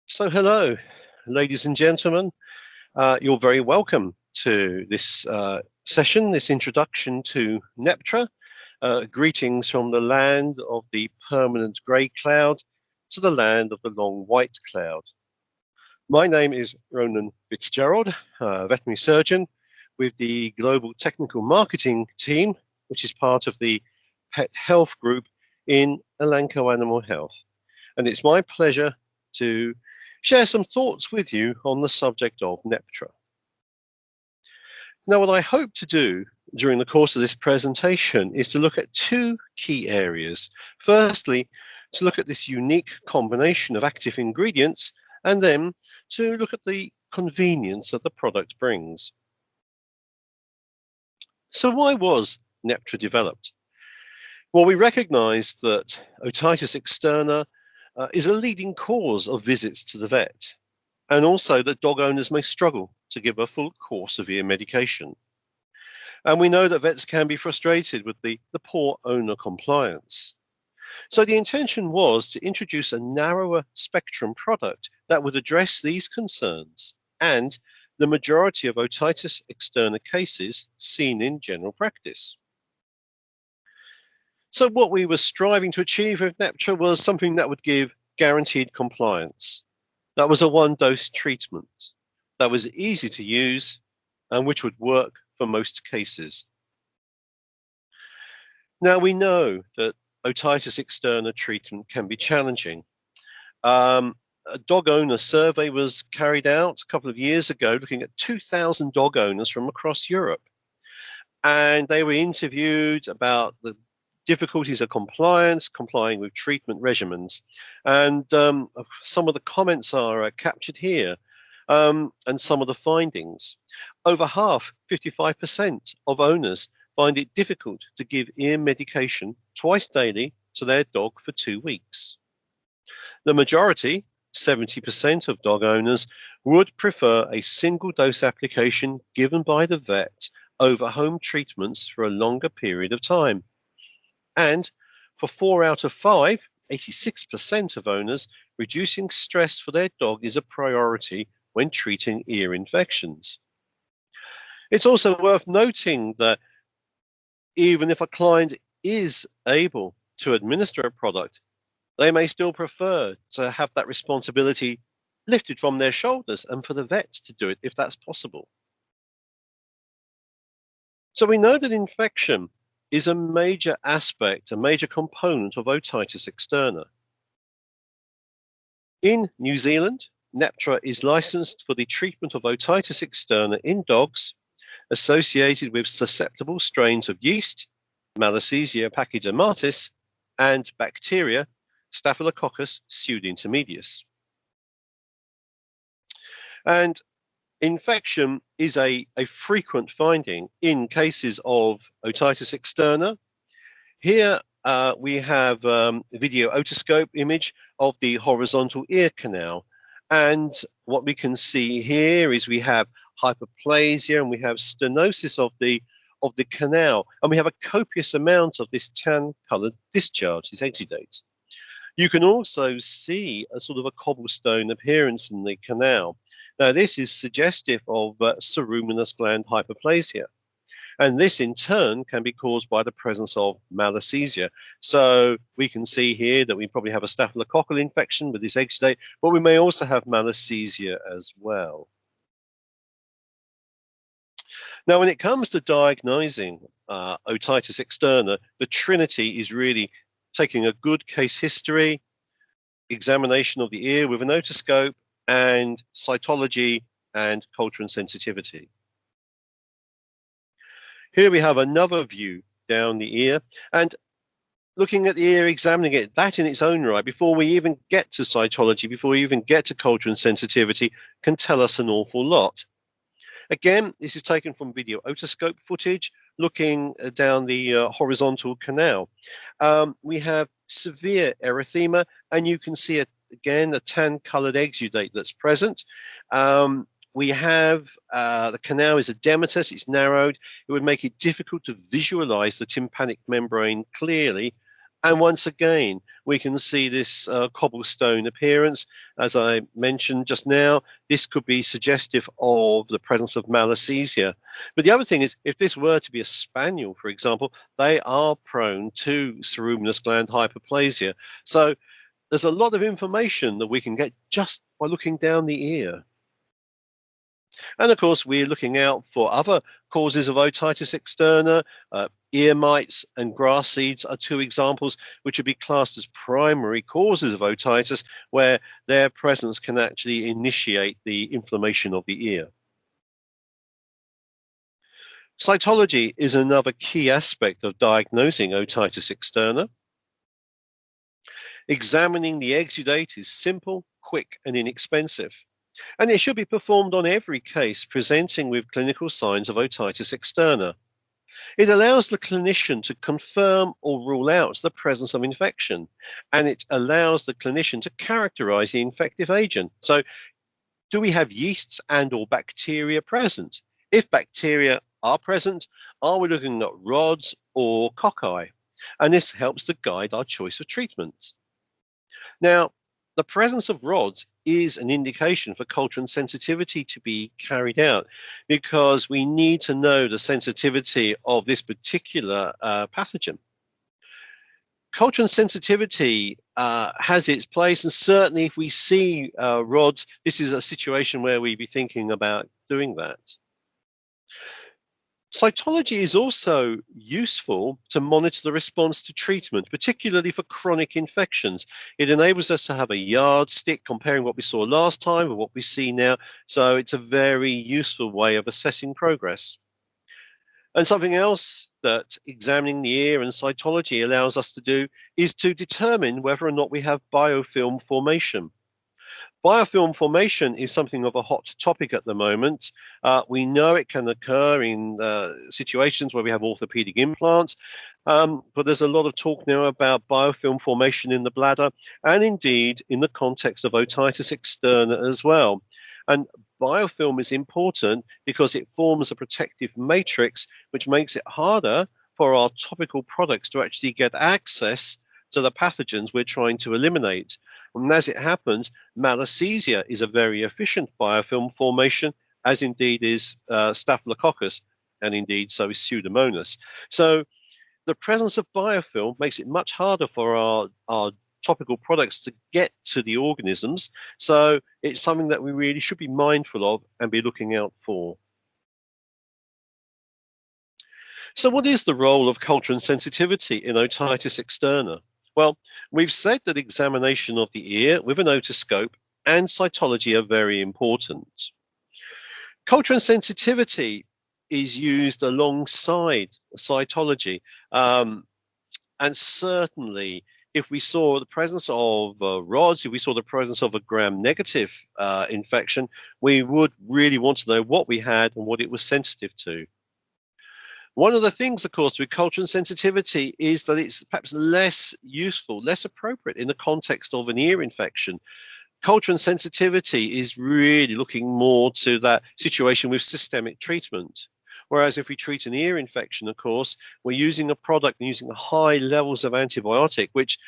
So hello, ladies and gentlemen. You're very welcome to this session, this introduction to Neptra. Greetings from the land of the permanent grey cloud to the land of the long white cloud. My name is Ronan Fitzgerald, veterinary surgeon with the Global Technical Marketing team, which is part of the Pet Health Group in Elanco Animal Health. And it's my pleasure to share some thoughts with you on the subject of Neptra. Now, what I hope to do during the course of this presentation is to look at two key areas. Firstly, to look at this unique combination of active ingredients, and then to look at the convenience that the product brings. So why was Neptra developed? Well, we recognized that otitis externa is a leading cause of visits to the vet, and also that dog owners may struggle to give a full course of ear medication. And we know that vets can be frustrated with the poor owner compliance. So the intention was to introduce a narrower spectrum product that would address these concerns and the majority of otitis externa cases seen in general practice. So what we were striving to achieve with Neptra was something that would give guaranteed compliance. That was a one-dose treatment that was easy to use and which would work for most cases. Now we know that otitis externa treatment can be challenging. A dog owner survey was carried out a couple of years ago looking at 2,000 dog owners from across Europe. And they were interviewed about the difficulties of complying with treatment regimens. And some of the comments are captured here, and some of the findings. Over half, 55% of owners find it difficult to give ear medication twice daily to their dog for 2 weeks. The majority, 70% of dog owners, would prefer a single dose application given by the vet over home treatments for a longer period of time. And for 4 out of 5, 86% of owners, reducing stress for their dog is a priority when treating ear infections. It's also worth noting that even if a client is able to administer a product, they may still prefer to have that responsibility lifted from their shoulders and for the vets to do it if that's possible. So we know that infection is a major aspect, a major component of otitis externa. In New Zealand, Neptra is licensed for the treatment of otitis externa in dogs associated with susceptible strains of yeast, Malassezia pachydermatis, and bacteria, Staphylococcus pseudointermedius. And infection is a frequent finding in cases of otitis externa. Here we have a video otoscope image of the horizontal ear canal. And what we can see here is we have hyperplasia and we have stenosis of the canal. And we have a copious amount of this tan-colored discharge, this exudate. You can also see a sort of a cobblestone appearance in the canal. Now, this is suggestive of ceruminous gland hyperplasia. And this in turn can be caused by the presence of Malassezia. So we can see here that we probably have a staphylococcal infection with this exudate, but we may also have Malassezia as well. Now, when it comes to diagnosing otitis externa, the trinity is really taking a good case history, examination of the ear with an otoscope, and cytology and culture and sensitivity. Here we have another view down the ear, and looking at the ear, examining it, that in its own right, before we even get to cytology, before we even get to culture and sensitivity, can tell us an awful lot. Again, this is taken from video otoscope footage, looking down the horizontal canal. We have severe erythema, and you can see, again, a tan-colored exudate that's present. We have the canal is edematous, it's narrowed. It would make it difficult to visualize the tympanic membrane clearly. And once again, we can see this cobblestone appearance. As I mentioned just now, this could be suggestive of the presence of malassezia. But the other thing is, if this were to be a spaniel, for example, they are prone to ceruminous gland hyperplasia. So there's a lot of information that we can get just by looking down the ear. And of course, we're looking out for other causes of otitis externa. Ear mites and grass seeds are two examples which would be classed as primary causes of otitis, where their presence can actually initiate the inflammation of the ear. Cytology is another key aspect of diagnosing otitis externa. Examining the exudate is simple, quick, and inexpensive, and it should be performed on every case presenting with clinical signs of otitis externa. It allows the clinician to confirm or rule out the presence of infection, and it allows the clinician to characterize the infective agent. So, do we have yeasts and or bacteria present? If bacteria are present, are we looking at rods or cocci? And this helps to guide our choice of treatment. Now, the presence of rods is an indication for culture and sensitivity to be carried out, because we need to know the sensitivity of this particular pathogen. Culture and sensitivity has its place, and certainly if we see rods, this is a situation where we'd be thinking about doing that. Cytology is also useful to monitor the response to treatment, particularly for chronic infections. It enables us to have a yardstick comparing what we saw last time with what we see now. So it's a very useful way of assessing progress. And something else that examining the ear and cytology allows us to do is to determine whether or not we have biofilm formation. Biofilm formation is something of a hot topic at the moment. We know it can occur in situations where we have orthopedic implants, but there's a lot of talk now about biofilm formation in the bladder and indeed in the context of otitis externa as well. And biofilm is important because it forms a protective matrix which makes it harder for our topical products to actually get access to the pathogens we're trying to eliminate. And as it happens, malassezia is a very efficient biofilm formation, as indeed is Staphylococcus, and indeed so is Pseudomonas. So the presence of biofilm makes it much harder for our topical products to get to the organisms. So it's something that we really should be mindful of and be looking out for. So what is the role of culture and sensitivity in otitis externa? Well, we've said that examination of the ear with an otoscope and cytology are very important. Culture and sensitivity is used alongside cytology. And certainly, if we saw the presence of rods, if we saw the presence of a gram-negative infection, we would really want to know what we had and what it was sensitive to. One of the things, of course, with culture and sensitivity is that it's perhaps less useful, less appropriate in the context of an ear infection. Culture and sensitivity is really looking more to that situation with systemic treatment. Whereas if we treat an ear infection, of course, we're using a product and using high levels of antibiotic, which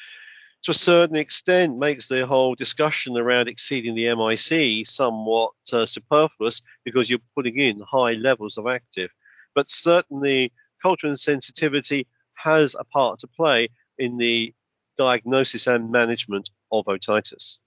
to a certain extent makes the whole discussion around exceeding the MIC somewhat superfluous, because you're putting in high levels of active. But certainly culture and sensitivity has a part to play in the diagnosis and management of otitis.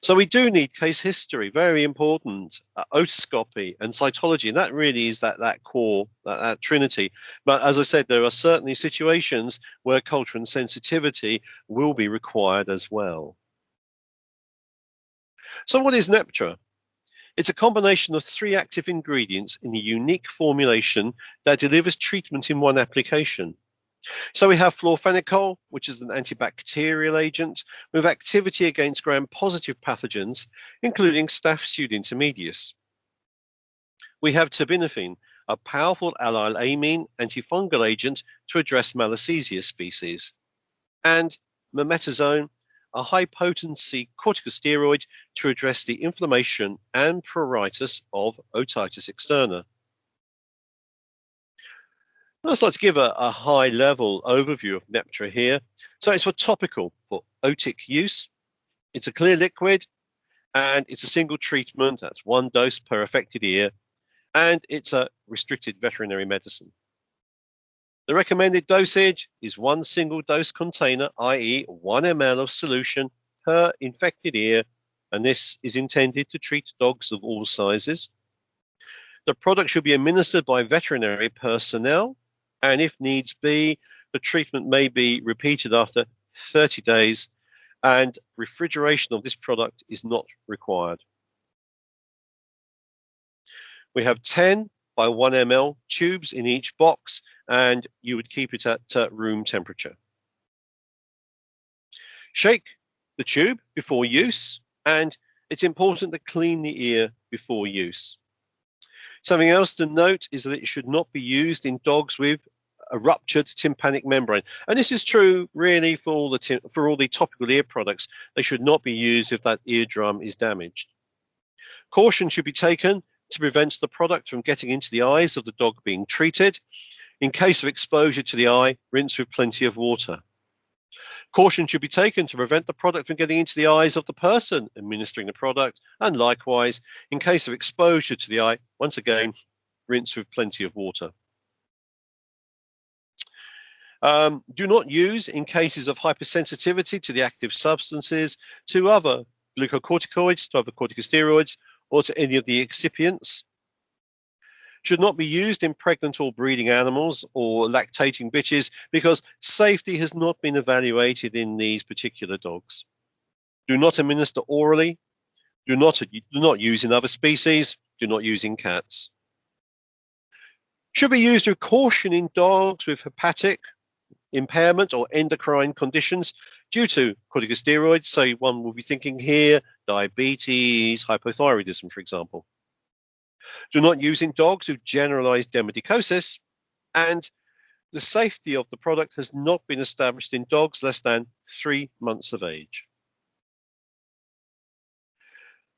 So we do need case history, very important, otoscopy and cytology, and that really is that core, that trinity. But as I said, there are certainly situations where culture and sensitivity will be required as well. So what is Neptra? It's a combination of 3 active ingredients in a unique formulation that delivers treatment in one application. So we have Florfenico, which is an antibacterial agent with activity against gram-positive pathogens, including Staph pseudointermedius. We have terbinafine, a powerful allylamine antifungal agent to address Malassezia species. And mometasone, a high-potency corticosteroid to address the inflammation and pruritus of otitis externa. I'd just like to give a high-level overview of Neptra here. So it's for topical, for otic use. It's a clear liquid, and it's a single treatment. That's one dose per affected ear, and it's a restricted veterinary medicine. The recommended dosage is one single dose container, i.e. 1 ml of solution per infected ear, and this is intended to treat dogs of all sizes. The product should be administered by veterinary personnel, and if needs be, the treatment may be repeated after 30 days, and refrigeration of this product is not required. We have 10 by 1 ml tubes in each box, and you would keep it at room temperature. Shake the tube before use, and it's important to clean the ear before use. Something else to note is that it should not be used in dogs with a ruptured tympanic membrane. And this is true really for all the topical ear products. They should not be used if that eardrum is damaged. Caution should be taken to prevent the product from getting into the eyes of the dog being treated. In case of exposure to the eye, rinse with plenty of water. Caution should be taken to prevent the product from getting into the eyes of the person administering the product, and likewise, in case of exposure to the eye, once again, rinse with plenty of water. Do not use in cases of hypersensitivity to the active substances, to other glucocorticoids, to other corticosteroids, or to any of the excipients. Should not be used in pregnant or breeding animals or lactating bitches because safety has not been evaluated in these particular dogs. Do not administer orally. Do not use in other species. Do not use in cats. Should be used with caution in dogs with hepatic impairment or endocrine conditions due to corticosteroids. So one will be thinking here diabetes, hypothyroidism, for example. Do not use in dogs with generalized dermaticosis, and the safety of the product has not been established in dogs less than 3 months of age.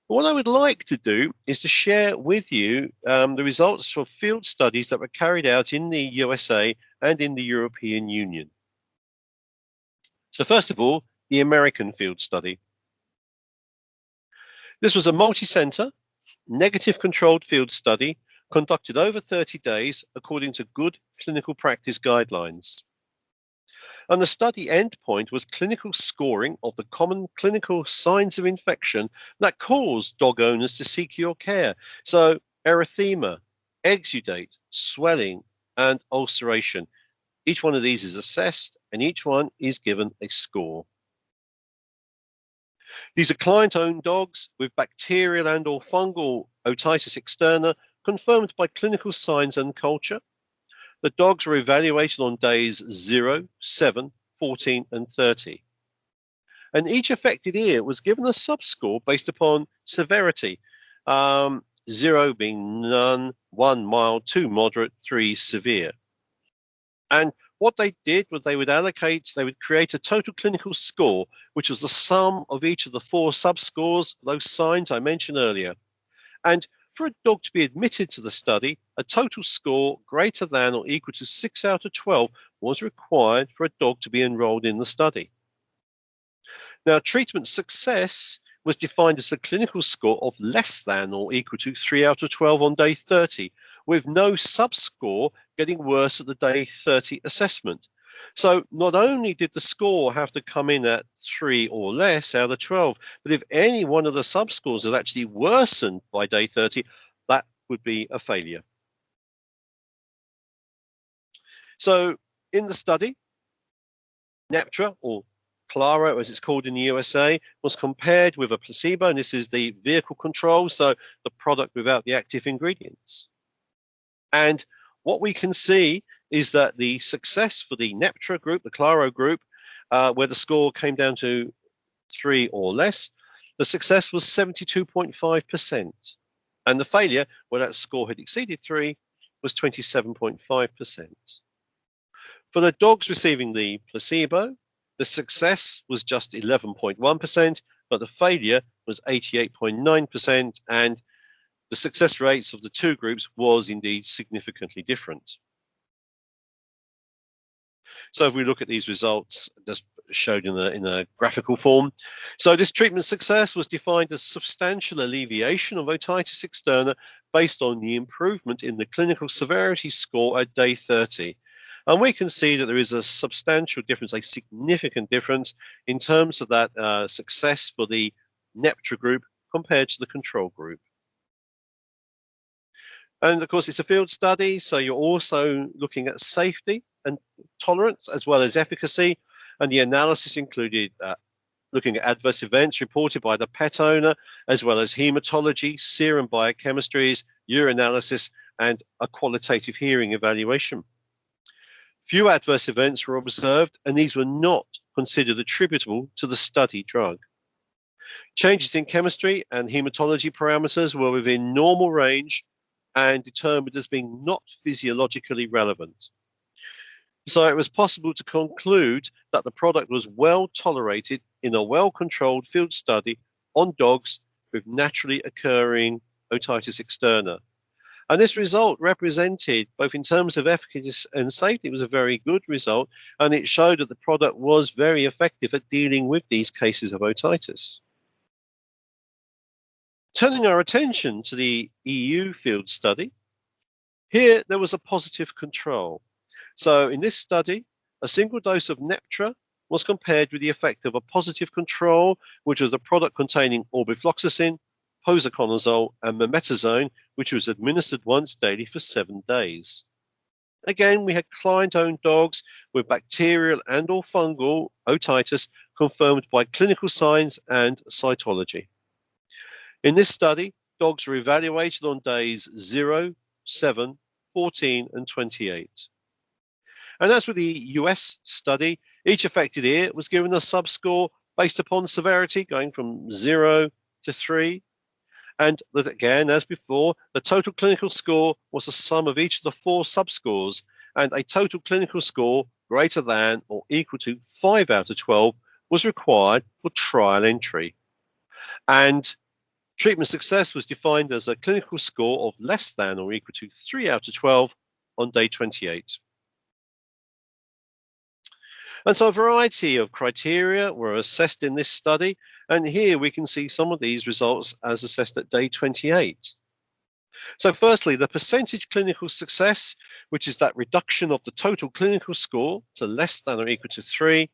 What I would like to do is to share with you the results of field studies that were carried out in the USA and in the European Union. So first of all, the American field study. This was a multi-center, negative controlled field study conducted over 30 days according to good clinical practice guidelines. And the study endpoint was clinical scoring of the common clinical signs of infection that cause dog owners to seek your care. So erythema, exudate, swelling, and ulceration. Each one of these is assessed and each one is given a score. These are client-owned dogs with bacterial and or fungal otitis externa confirmed by clinical signs and culture. The dogs were evaluated on days 0, 7, 14, and 30. And each affected ear was given a subscore based upon severity, 0 being none, 1 mild, 2 moderate, 3 severe. And what they did was they would create a total clinical score, which was the sum of each of the 4 subscores, those signs I mentioned earlier. And for a dog to be admitted to the study, a total score greater than or equal to 6 out of 12 was required for a dog to be enrolled in the study. Now, treatment success was defined as a clinical score of less than or equal to 3 out of 12 on day 30, with no subscore getting worse at the day 30 assessment. So not only did the score have to come in at 3 or less out of 12, but if any one of the subscores had actually worsened by day 30, that would be a failure. So in the study, Neptra, or Claro, as it's called in the USA, was compared with a placebo, and this is the vehicle control, so the product without the active ingredients. And what we can see is that the success for the Neptra group, the Claro group, where the score came down to 3 or less, the success was 72.5%. And the failure, where that score had exceeded 3, was 27.5%. For the dogs receiving the placebo, the success was just 11.1%, but the failure was 88.9%, and the success rates of the 2 groups was indeed significantly different. So if we look at these results, just showed in a graphical form. So this treatment success was defined as substantial alleviation of otitis externa based on the improvement in the clinical severity score at day 30. And we can see that there is a substantial difference, a significant difference in terms of that success for the Neptra group compared to the control group. And of course, it's a field study, so you're also looking at safety and tolerance as well as efficacy. And the analysis included looking at adverse events reported by the pet owner, as well as hematology, serum biochemistries, urinalysis, and a qualitative hearing evaluation. Few adverse events were observed, and these were not considered attributable to the study drug. Changes in chemistry and hematology parameters were within normal range and determined as being not physiologically relevant. So it was possible to conclude that the product was well tolerated in a well-controlled field study on dogs with naturally occurring otitis externa. And this result represented, both in terms of efficacy and safety, it was a very good result, and it showed that the product was very effective at dealing with these cases of otitis. Turning our attention to the EU field study, here there was a positive control. So in this study, a single dose of Neptra was compared with the effect of a positive control, which was a product containing orbifloxacin, posaconazole, and memetazone, which was administered once daily for 7 days. Again, we had client-owned dogs with bacterial and or fungal otitis confirmed by clinical signs and cytology. In this study, dogs were evaluated on days 0, 7, 14, and 28. And as with the US study, each affected ear was given a subscore based upon severity, going from 0 to 3. And that again, as before, the total clinical score was the sum of each of the 4 subscores, and a total clinical score greater than or equal to 5 out of 12 was required for trial entry. And treatment success was defined as a clinical score of less than or equal to 3 out of 12 on day 28. And so a variety of criteria were assessed in this study, and here we can see some of these results as assessed at day 28. So firstly, the percentage clinical success, which is that reduction of the total clinical score to less than or equal to 3.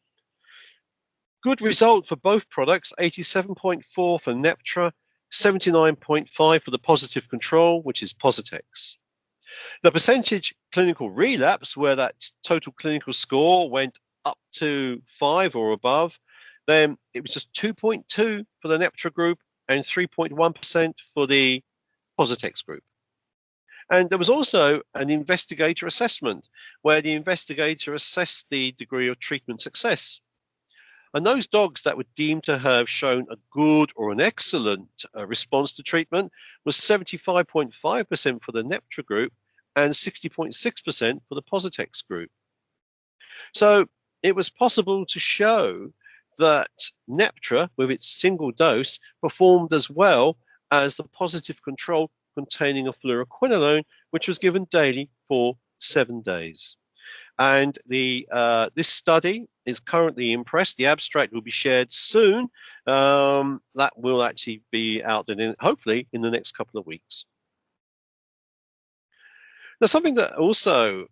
Good result for both products, 87.4 for Neptra, 79.5 for the positive control, which is Positex. The percentage clinical relapse, where that total clinical score went up to 5 or above, then it was just 2.2 for the Neptra group and 3.1% for the Positex group. And there was also an investigator assessment where the investigator assessed the degree of treatment success. And those dogs that were deemed to have shown a good or an excellent response to treatment was 75.5% for the Neptra group and 60.6% for the Positex group. So it was possible to show that Neptra, with its single dose, performed as well as the positive control containing a fluoroquinolone, which was given daily for 7 days. And this study is currently in press. The abstract will be shared soon. That will actually be out hopefully in the next couple of weeks. Now, something that also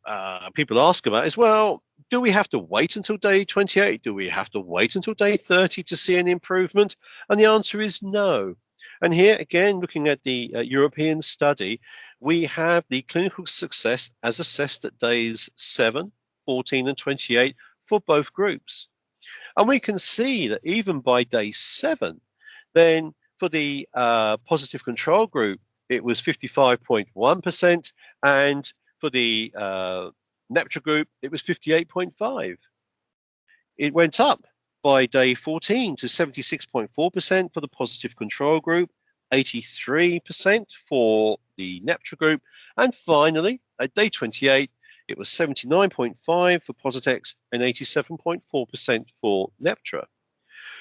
people ask about is, well, do we have to wait until day 28? Do we have to wait until day 30 to see an improvement? And the answer is no. And here, again, looking at the European study, we have the clinical success as assessed at days 7, 14, and 28 for both groups. And we can see that even by day 7, then for the positive control group, it was 55.1%, and for the Neptra group, it was 58.5%. It went up by day 14 to 76.4% for the positive control group, 83% for the Neptra group, and finally, at day 28, it was 79.5% for Positex and 87.4% for Neptra.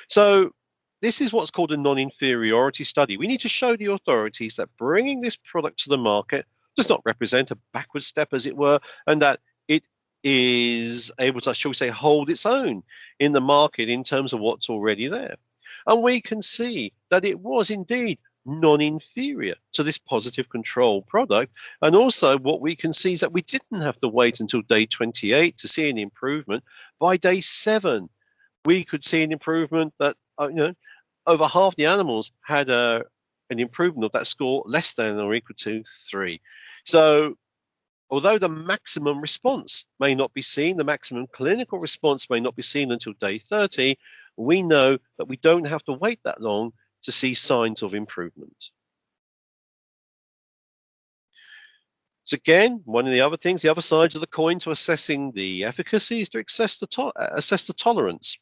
So this is what's called a non-inferiority study. We need to show the authorities that bringing this product to the market does not represent a backward step, as it were, and that it is able to, shall we say, hold its own in the market in terms of what's already there. And we can see that it was indeed non-inferior to this positive control product. And also what we can see is that we didn't have to wait until day 28 to see an improvement. By day 7, we could see an improvement that, over half the animals had an improvement of that score less than or equal to 3. So although the maximum response may not be seen, the maximum clinical response may not be seen until day 30, we know that we don't have to wait that long to see signs of improvement. So again, one of the other things, the other sides of the coin to assessing the efficacy is to assess the tolerance.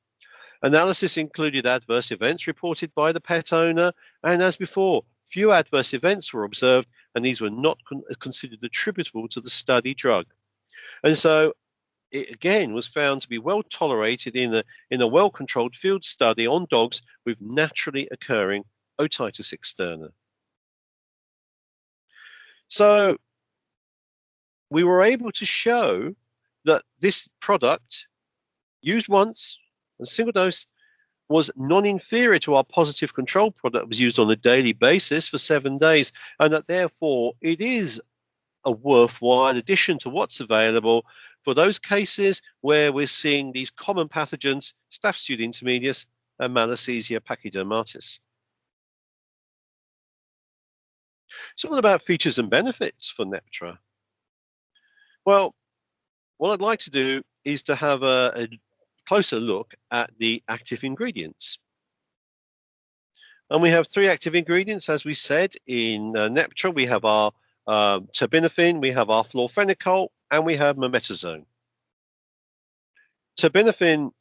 Analysis included adverse events reported by the pet owner, and as before, few adverse events were observed, and these were not considered attributable to the study drug. And so it again was found to be well tolerated in a well-controlled field study on dogs with naturally occurring otitis externa. So we were able to show that this product, used once, a single dose, was non-inferior to our positive control product that was used on a daily basis for 7 days, and that therefore it is a worthwhile addition to what's available for those cases where we're seeing these common pathogens, Staph pseudintermedius and Malassezia pachydermatis. So what about features and benefits for Neptra? Well, what I'd like to do is to have a closer look at the active ingredients. And we have 3 active ingredients, as we said, in Neptra. We have our terbinafine, we have our florfenico, and we have mometazone. Terbinafine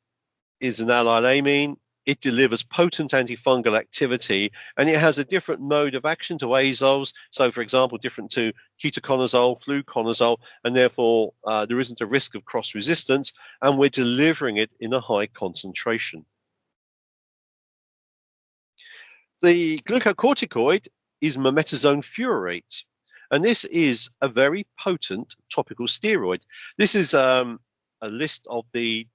is an allylamine. It delivers potent antifungal activity, and it has a different mode of action to azoles. So, for example, different to ketoconazole, fluconazole, and therefore there isn't a risk of cross-resistance, and we're delivering it in a high concentration. The glucocorticoid is mometazone furoate, and this is a very potent topical steroid. This is a list of the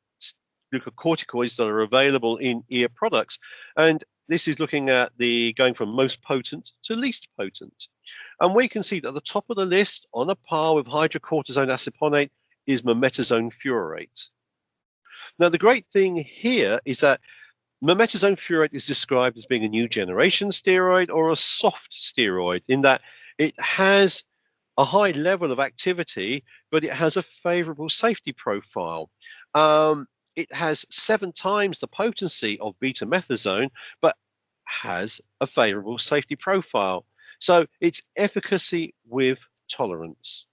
glucocorticoids that are available in ear products, and this is looking at the going from most potent to least potent. And we can see that at the top of the list, on a par with hydrocortisone aceponate, is mometazone furoate. Now, the great thing here is that mometazone furoate is described as being a new generation steroid or a soft steroid, in that it has a high level of activity, but it has a favorable safety profile. It has 7 times the potency of betamethasone, but has a favorable safety profile. So it's efficacy with tolerance.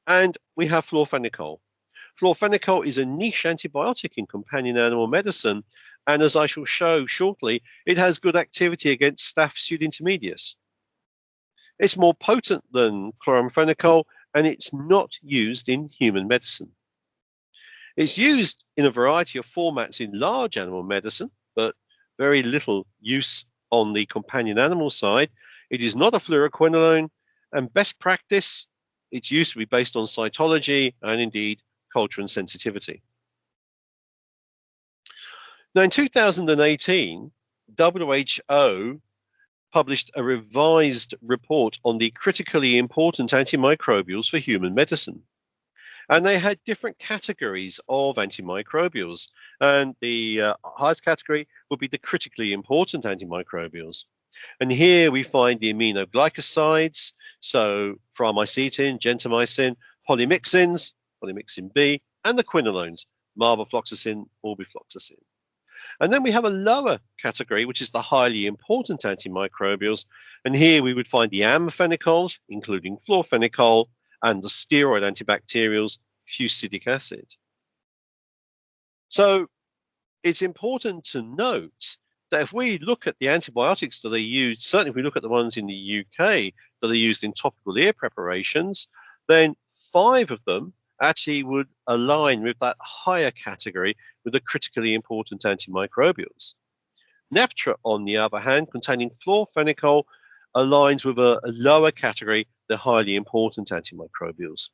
And we have florfenicol. Florfenicol is a niche antibiotic in companion animal medicine, and as I shall show shortly, it has good activity against Staph pseudintermedius. It's more potent than chloramphenicol, and it's not used in human medicine. It's used in a variety of formats in large animal medicine, but very little use on the companion animal side. It is not a fluoroquinolone, and best practice, its use to be based on cytology and indeed culture and sensitivity. Now, in 2018, WHO published a revised report on the critically important antimicrobials for human medicine. And they had different categories of antimicrobials. And the highest category would be the critically important antimicrobials. And here we find the aminoglycosides, so phromycetin, gentamicin, polymyxins, polymyxin B, and the quinolones, marbofloxacin, orbifloxacin. And then we have a lower category, which is the highly important antimicrobials. And here we would find the amphenicols, including florfenicol, and the steroid antibacterials, fusidic acid. So it's important to note that if we look at the antibiotics that are used, certainly if we look at the ones in the UK that are used in topical ear preparations, then 5 of them actually would align with that higher category with the critically important antimicrobials. Neptra, on the other hand, containing florfenicol, aligns with a lower category, the highly important antimicrobials.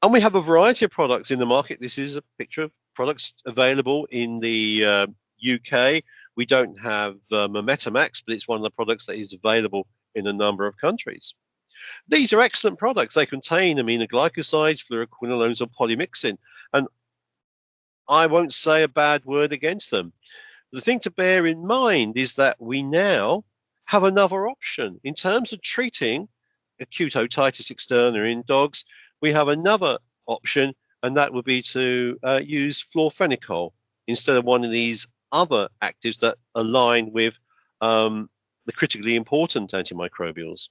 And we have a variety of products in the market. This is a picture of products available in the UK. We don't have Metamax, but it's one of the products that is available in a number of countries. These are excellent products. They contain aminoglycosides, fluoroquinolones, or polymyxin, and I won't say a bad word against them. The thing to bear in mind is that we now have another option. In terms of treating acute otitis externa in dogs, we have another option, and that would be to use Florfenico instead of one of these other actives that align with the critically important antimicrobials.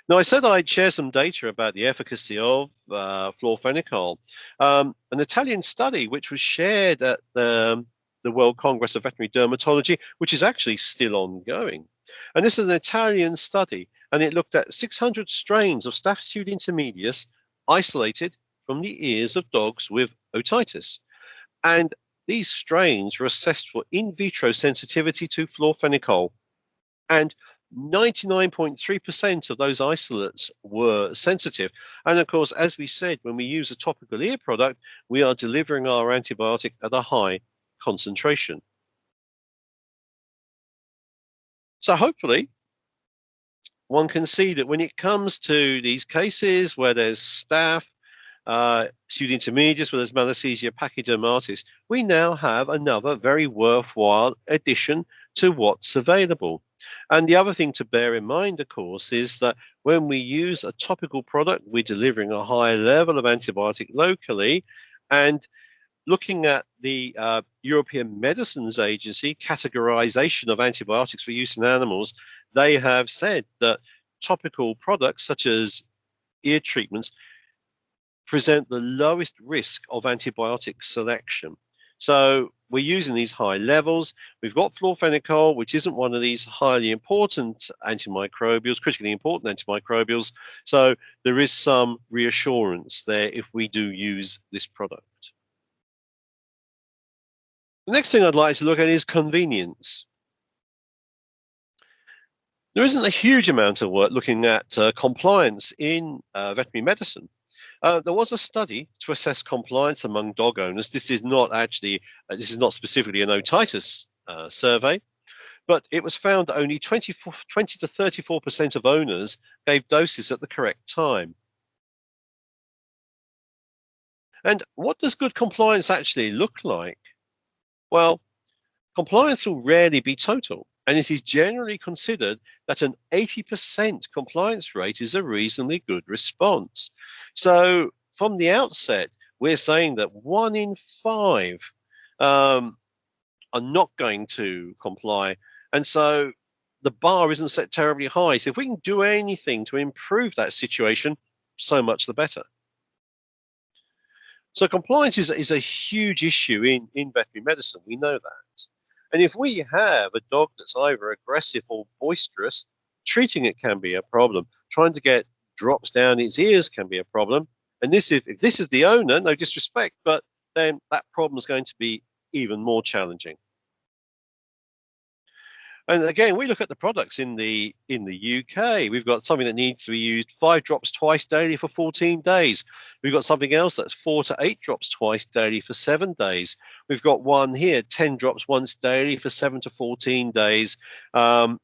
Now, I said I'd share some data about the efficacy of florfenicol. An Italian study which was shared at the World Congress of Veterinary Dermatology, which is actually still ongoing. And this is an Italian study, and it looked at 600 strains of Staphylococcus intermedius isolated from the ears of dogs with otitis. And these strains were assessed for in vitro sensitivity to florfenicol. And 99.3% of those isolates were sensitive. And of course, as we said, when we use a topical ear product, we are delivering our antibiotic at a high concentration. So hopefully, one can see that when it comes to these cases where there's staph, pseudointermediates, where there's Malassezia pachydermatis, we now have another very worthwhile addition to what's available. And the other thing to bear in mind, of course, is that when we use a topical product, we're delivering a high level of antibiotic locally. And looking at the European Medicines Agency categorization of antibiotics for use in animals, they have said that topical products such as ear treatments present the lowest risk of antibiotic selection. So we're using these high levels. We've got florfenicol, which isn't one of these highly important antimicrobials, critically important antimicrobials. So there is some reassurance there if we do use this product. The next thing I'd like to look at is convenience. There isn't a huge amount of work looking at compliance in veterinary medicine. There was a study to assess compliance among dog owners. This is not specifically an otitis survey, but it was found that only 20 to 34% of owners gave doses at the correct time. And what does good compliance actually look like? Well, compliance will rarely be total, and it is generally considered that an 80% compliance rate is a reasonably good response. So from the outset, we're saying that 1 in 5 are not going to comply. And so the bar isn't set terribly high. So if we can do anything to improve that situation, so much the better. So compliance is a huge issue in veterinary medicine. We know that. And if we have a dog that's either aggressive or boisterous, treating it can be a problem. Trying to get drops down its ears can be a problem. And if this is the owner, no disrespect, but then that problem is going to be even more challenging. And again, we look at the products in the UK. We've got something that needs to be used 5 drops twice daily for 14 days. We've got something else that's 4 to 8 drops twice daily for 7 days. We've got one here, 10 drops once daily for 7 to 14 days.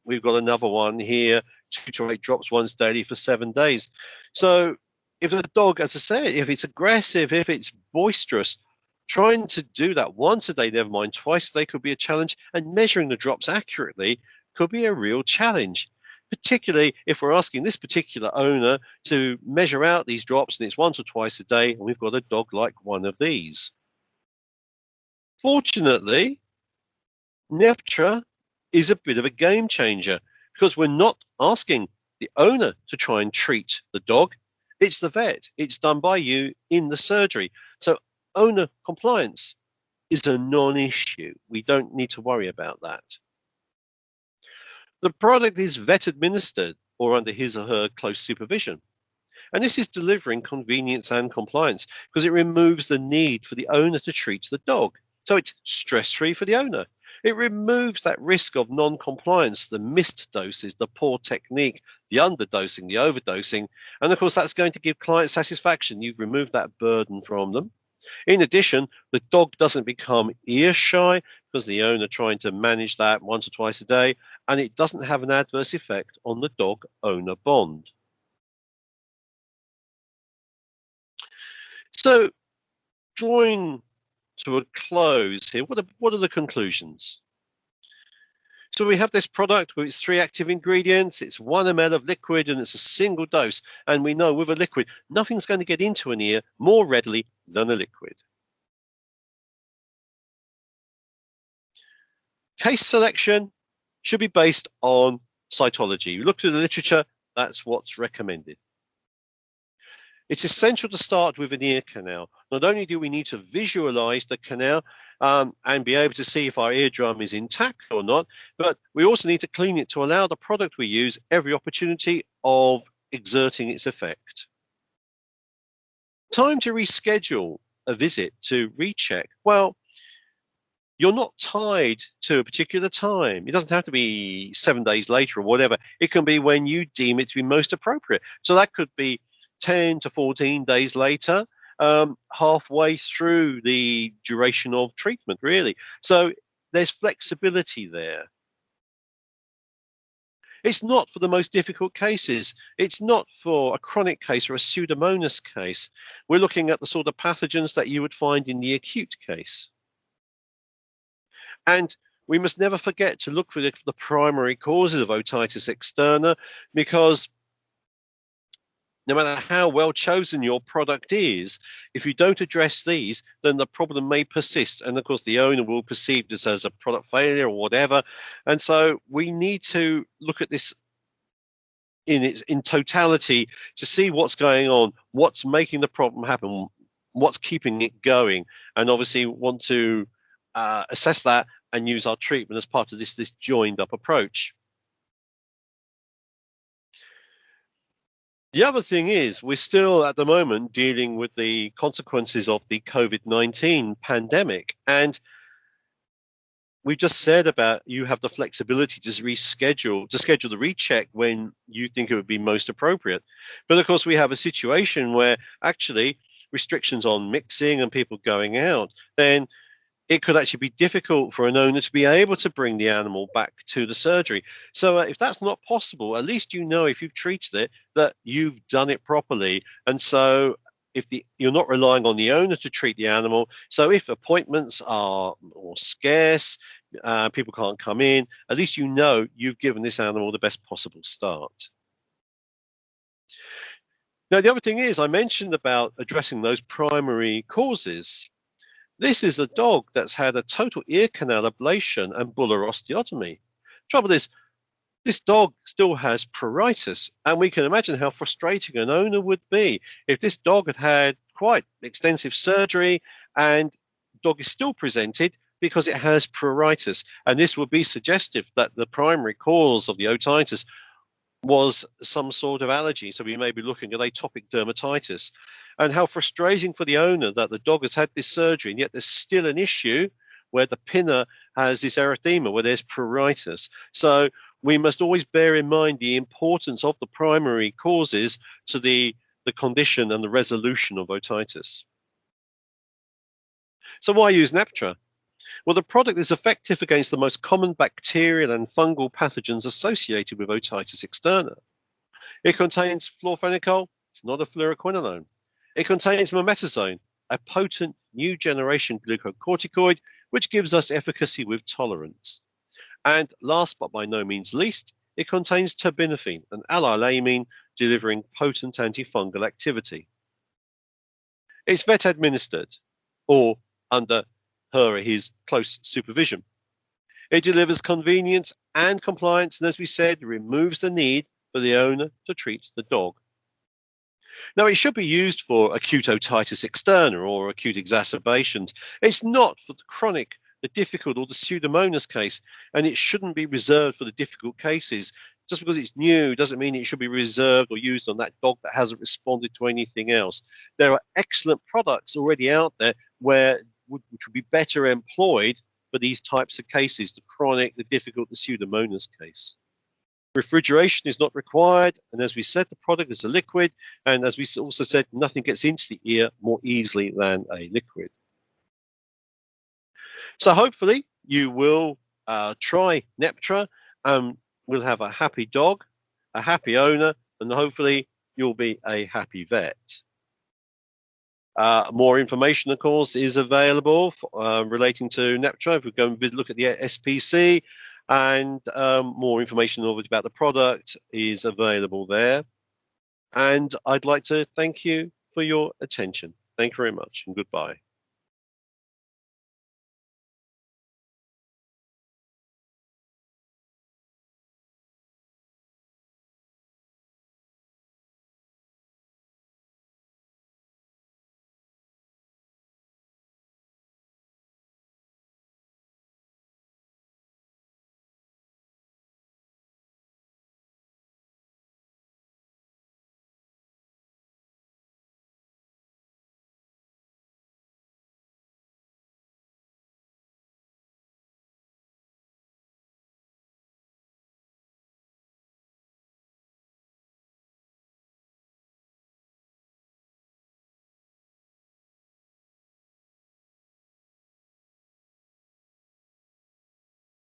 We've got another one here, 2 to 8 drops once daily for 7 days. So if the dog, as I said, if it's aggressive, if it's boisterous, trying to do that once a day, never mind twice a day, could be a challenge, and measuring the drops accurately could be a real challenge, particularly if we're asking this particular owner to measure out these drops and it's once or twice a day, and we've got a dog like one of these. Fortunately, Neptra is a bit of a game changer because we're not asking the owner to try and treat the dog. It's the vet. It's done by you in the surgery. So owner compliance is a non-issue. We don't need to worry about that. The product is vet administered or under his or her close supervision. And this is delivering convenience and compliance because it removes the need for the owner to treat the dog. So it's stress-free for the owner. It removes that risk of non-compliance, the missed doses, the poor technique, the underdosing, the overdosing, and of course that's going to give client satisfaction. You've removed that burden from them. In addition, the dog doesn't become ear shy because the owner trying to manage that once or twice a day, and it doesn't have an adverse effect on the dog owner bond. So, drawing to a close here, what are the conclusions? So we have this product with its three active ingredients. It's 1 ml of liquid and it's a single dose. And we know with a liquid, nothing's going to get into an ear more readily than a liquid. Case selection should be based on cytology. You look through the literature, that's what's recommended. It's essential to start with an ear canal. Not only do we need to visualize the canal and be able to see if our eardrum is intact or not, but we also need to clean it to allow the product we use every opportunity of exerting its effect. Time to reschedule a visit to recheck. Well, you're not tied to a particular time. It doesn't have to be 7 days later or whatever. It can be when you deem it to be most appropriate. So that could be 10 to 14 days later, halfway through the duration of treatment, really. So there's flexibility there. It's not for the most difficult cases. It's not for a chronic case or a pseudomonas case. We're looking at the sort of pathogens that you would find in the acute case. And we must never forget to look for the primary causes of otitis externa, because no matter how well chosen your product is, if you don't address these, then the problem may persist. And of course, the owner will perceive this as a product failure or whatever. And so we need to look at this in totality to see what's going on, what's making the problem happen, what's keeping it going, and obviously want to assess that and use our treatment as part of this joined up approach. The other thing is we're still at the moment dealing with the consequences of the COVID-19 pandemic, and we've just said about you have the flexibility to schedule the recheck when you think it would be most appropriate. But of course, we have a situation where actually restrictions on mixing and people going out, then it could actually be difficult for an owner to be able to bring the animal back to the surgery. So if that's not possible, at least you know if you've treated it that you've done it properly. And so if you're not relying on the owner to treat the animal, so if appointments are more scarce, people can't come in, at least you know you've given this animal the best possible start. Now, the other thing is, I mentioned about addressing those primary causes. This is a dog that's had a total ear canal ablation and bular osteotomy. Trouble is, this dog still has pruritus, and we can imagine how frustrating an owner would be if this dog had had quite extensive surgery and the dog is still presented because it has pruritus. And this would be suggestive that the primary cause of the otitis was some sort of allergy. So we may be looking at atopic dermatitis. And how frustrating for the owner that the dog has had this surgery, and yet there's still an issue where the pinna has this erythema, where there's pruritus. So we must always bear in mind the importance of the primary causes to the condition and the resolution of otitis. So why use Neptra? Well, the product is effective against the most common bacterial and fungal pathogens associated with otitis externa. It contains Florfenico, it's not a fluoroquinolone. It contains mometazone, a potent new generation glucocorticoid, which gives us efficacy with tolerance. And last but by no means least, it contains terbinafine, an allylamine delivering potent antifungal activity. It's vet administered, or under her or his close supervision. It delivers convenience and compliance, and as we said, removes the need for the owner to treat the dog. Now, it should be used for acute otitis externa or acute exacerbations. It's not for the chronic, the difficult, or the pseudomonas case, and it shouldn't be reserved for the difficult cases. Just because it's new doesn't mean it should be reserved or used on that dog that hasn't responded to anything else. There are excellent products already out there which would be better employed for these types of cases, the chronic, the difficult, the Pseudomonas case. Refrigeration is not required, and as we said, the product is a liquid, and as we also said, nothing gets into the ear more easily than a liquid. So hopefully you will try Neptra and we'll have a happy dog, a happy owner, and hopefully you'll be a happy vet. More information, of course, is available relating to Neptra. If we go and look at the SPC, and more information about the product is available there. And I'd like to thank you for your attention. Thank you very much, and goodbye.